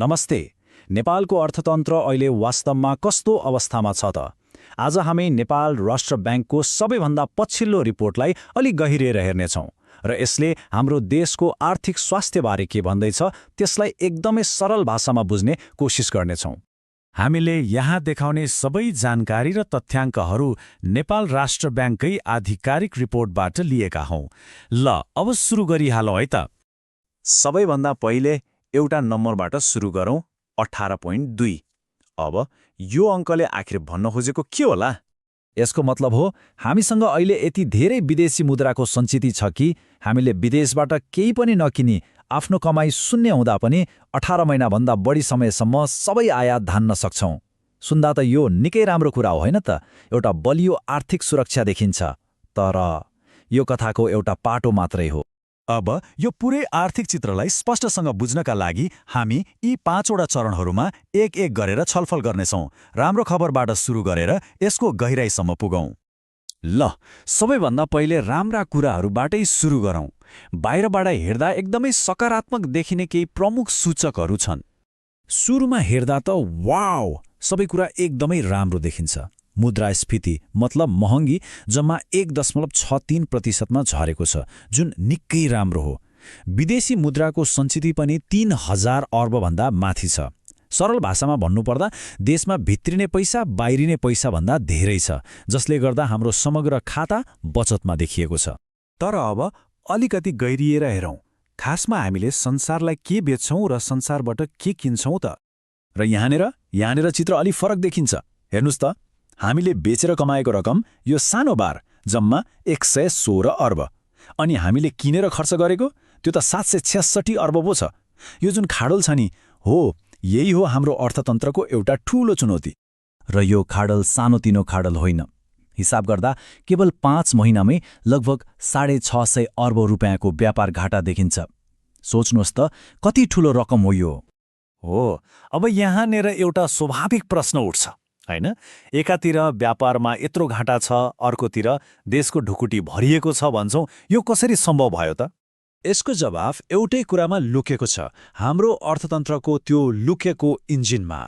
नमस्ते। नेपालको अर्थतन्त्र अहिले वास्तवमा कस्तो अवस्थामा छ त? आज हामी नेपाल राष्ट्र ब्याङ्कको सबैभन्दा पछिल्लो रिपोर्टलाई अलि गहिरिएर हेर्नेछौँ र यसले हाम्रो देशको आर्थिक स्वास्थ्यबारे के भन्दैछ त्यसलाई एकदमै सरल भाषामा बुझ्ने कोसिस गर्नेछौँ। हामीले यहाँ देखाउने सबै जानकारी र तथ्याङ्कहरू नेपाल राष्ट्र ब्याङ्ककै आधिकारिक रिपोर्टबाट लिएका हौं। ल अब सुरु गरिहालौँ है त। सबैभन्दा पहिले एउटा नम्बरबाट सुरु गरौँ, 18.2। अब यो अङ्कले आखिर भन्न खोजेको के होला? यसको मतलब हो हामीसँग अहिले यति धेरै विदेशी मुद्राको सञ्चित छ कि हामीले विदेशबाट केही पनि नकिनी आफ्नो कमाई शून्य हुँदा पनि 18 महिनाभन्दा बढी समयसम्म सबै आयात धान्न सक्छौं। सुन्दा त यो निकै राम्रो कुरा हो होइन त? एउटा बलियो आर्थिक सुरक्षा देखिन्छ। तर यो कथाको एउटा पाटो मात्रै हो। अब यो पुरै आर्थिक चित्रलाई स्पष्टसँग बुझ्नका लागि हामी यी 5वटा चरणहरूमा एक एक गरेर छलफल गर्नेछौँ। राम्रो खबरबाट सुरु गरेर यसको गहिराईसम्म पुगौँ। ल सबैभन्दा पहिले राम्रा कुराहरूबाटै सुरु गरौँ। बाहिरबाट हेर्दा एकदमै सकारात्मक देखिने केही प्रमुख सूचकहरू छन्। सुरुमा हेर्दा त वाउ, सबै कुरा एकदमै राम्रो देखिन्छ। मुद्रास्फीति मतलब महँगी जम्मा 1.63% झरेको छ, जुन निकै राम्रो हो। विदेशी मुद्राको सञ्चित पनि 3000 अर्बभन्दा माथि छ। सरल भाषामा भन्नुपर्दा देशमा भित्रिने पैसा बाहिरिने पैसाभन्दा धेरै छ, जसले गर्दा हाम्रो समग्र खाता बचतमा देखिएको छ। तर अब अलिकति गहिरिएर हेरौँ। खासमा हामीले संसारलाई के बेच्छौँ र संसारबाट के किन्छौँ त? र यहाँनिर चित्र अलि फरक देखिन्छ। हेर्नुस् त, हामीले बेचेर कमाएको रकम यो सानो बार जम्मा 116 अर्ब, अनि हामीले किनेर खर्च गरेको त्यो त 766 अर्ब पो छ। यो जुन खाडल छ नि, हो यही हो हाम्रो अर्थतन्त्रको एउटा ठूलो चुनौती। र यो खाडल सानोतिनो खाडल होइन। हिसाब गर्दा केवल 5 महिनामै लगभग 650 अर्ब रुपियाँको व्यापार घाटा देखिन्छ। सोच्नुहोस् त कति ठूलो रकम हो यो। हो, अब यहाँनिर एउटा स्वाभाविक प्रश्न उठ्छ हैन? एकातिर व्यापारमा यत्रो घाटा छ, अर्कोतिर देशको ढुकुटी भरिएको छ भन्छौँ। यो कसरी सम्भव भयो त? यसको जवाफ एउटै कुरामा लुकेको छ, हाम्रो अर्थतन्त्रको त्यो लुकेको इन्जिनमा।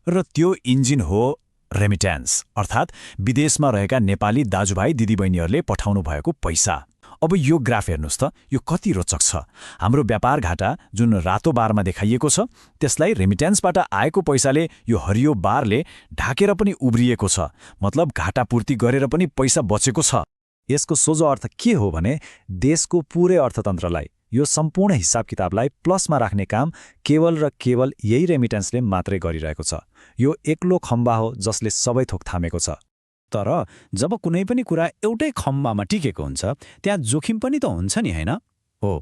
र त्यो इन्जिन हो रेमिट्यान्स, अर्थात् विदेशमा रहेका नेपाली दाजुभाइ दिदीबहिनीहरूले पठाउनु भएको पैसा। अब यो ग्राफ हेर्नुस् त, यो कति रोचक छ। हाम्रो व्यापार घाटा जुन रातो बारमा देखाइएको छ, त्यसलाई रेमिट्यान्सबाट आएको पैसाले यो हरियो बारले ढाकेर पनि उब्रिएको छ। मतलब घाटा पूर्ति गरेर पनि पैसा बचेको छ। यसको सोझो अर्थ के हो भने देशको पुरै अर्थतन्त्रलाई, यो सम्पूर्ण हिसाब किताबलाई प्लसमा राख्ने काम केवल र केवल यही रेमिट्यान्सले मात्रै गरिरहेको छ। यो एक्लो खम्बा हो जसले सबै थोक थामेको छ। तर जब कुनै पनि कुरा एउटै खम्बामा टिकेको हुन्छ, त्यहाँ जोखिम पनि त हुन्छ नि, हैन? हो,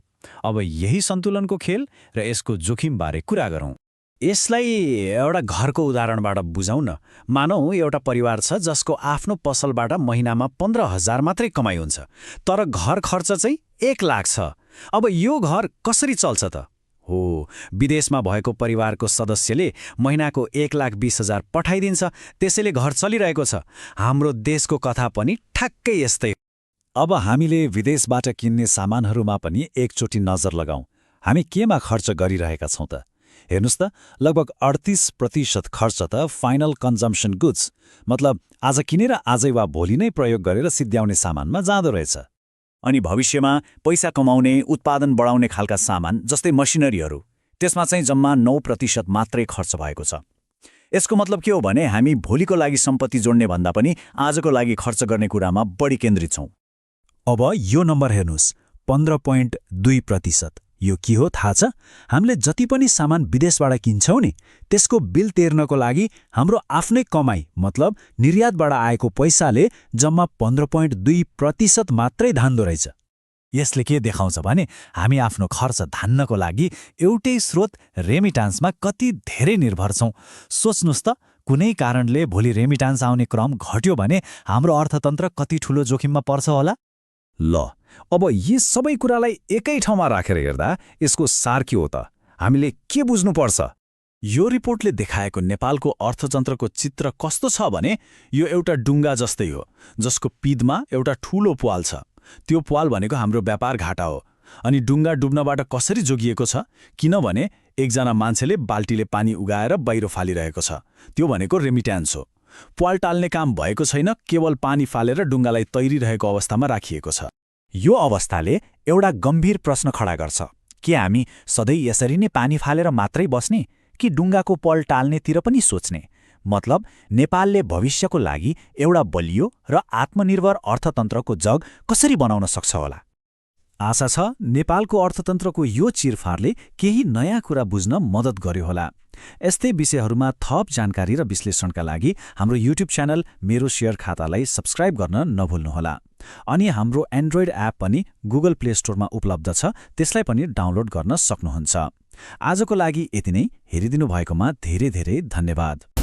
अब यही सन्तुलनको खेल र यसको जोखिमबारे कुरा गरौँ। यसलाई एउटा घरको उदाहरणबाट बुझाउँ न। मानौँ एउटा परिवार छ जसको आफ्नो पसलबाट महिनामा 15,000 मात्रै कमाइ हुन्छ, तर घर खर्च चाहिँ 1 लाख छ। अब यो घर कसरी चल्छ त? हो, विदेशमा भएको परिवारको सदस्यले महिनाको 1,20,000 पठाइदिन्छ, त्यसैले घर चलिरहेको छ। हाम्रो देशको कथा पनि ठ्याक्कै यस्तै। अब हामीले विदेशबाट किन्ने सामानहरूमा पनि एकचोटि नजर लगाउँ। हामी केमा खर्च गरिरहेका छौँ त? हेर्नुस् त, लगभग 38% खर्च त फाइनल कन्जम्सन गुड्स, मतलब आज किनेर आजै वा भोलि नै प्रयोग गरेर सिद्ध्याउने सामानमा जाँदो रहेछ। अनि भविष्यमा पैसा कमाउने, उत्पादन बढाउने खालका सामान जस्तै मसिनरीहरू, त्यसमा चाहिँ जम्मा 9% मात्रै खर्च भएको छ। यसको मतलब के हो भने हामी भोलिको लागि सम्पत्ति जोड्ने भन्दा पनि आजको लागि खर्च गर्ने कुरामा बढी केन्द्रित छौँ। अब यो नम्बर हेर्नुस्, 15.2%। यो के हो थाहा छ? हामीले जति पनि सामान विदेशबाट किन्छौँ नि, त्यसको बिल तिर्नको लागि हाम्रो आफ्नै कमाई मतलब निर्यातबाट आएको पैसाले जम्मा 15.2% मात्रै धान्दो रहेछ। यसले के देखाउँछ भने हामी आफ्नो खर्च धान्नको लागि एउटै स्रोत रेमिट्यान्समा कति धेरै निर्भर छौँ। सोच्नुस् त, कुनै कारणले भोलि रेमिट्यान्स आउने क्रम घट्यो भने हाम्रो अर्थतन्त्र कति ठूलो जोखिममा पर्छ होला? ल अब यी सबै कुरालाई एकै ठाउँमा राखेर हेर्दा यसको सार के हो त? हामीले के बुझ्नुपर्छ? यो रिपोर्टले देखाएको नेपालको अर्थतन्त्रको चित्र कस्तो छ भने यो एउटा डुङ्गा जस्तै हो, जसको पिँधमा एउटा ठूलो प्वाल छ। त्यो प्वाल भनेको हाम्रो व्यापार घाटा हो। अनि डुङ्गा डुब्नबाट कसरी जोगिएको छ? किनभने एकजना मान्छेले बाल्टीले पानी उगाएर बाहिर फालिरहेको छ। त्यो भनेको रेमिट्यान्स हो। प्वाल टाल्ने काम भएको छैन, केवल पानी फालेर डुङ्गालाई तैरिरहेको अवस्थामा राखिएको छ। यो अवस्थाले एउटा गम्भीर प्रश्न खडा गर्छ। के हामी सधैँ यसरी नै पानी फालेर मात्रै बस्ने, कि डुङ्गाको पल टाल्नेतिर पनि सोच्ने? मतलब नेपालले भविष्यको लागि एउटा बलियो र आत्मनिर्भर अर्थतन्त्रको जग कसरी बनाउन सक्छ होला? आशा छ नेपालको अर्थतन्त्रको यो चिरफारले केही नयाँ कुरा बुझ्न मद्दत गर्यो होला। यस्तै विषयहरूमा थप जानकारी र विश्लेषणका लागि हाम्रो युट्युब च्यानल मेरो सेयर खातालाई सब्स्क्राइब गर्न नभुल्नुहोला। अनि हाम्रो एन्ड्रोइड एप पनि गुगल प्ले स्टोरमा उपलब्ध छ, त्यसलाई पनि डाउनलोड गर्न सक्नुहुन्छ। आजको लागि यति नै। हेरिदिनु भएकोमा धेरै धेरै धन्यवाद।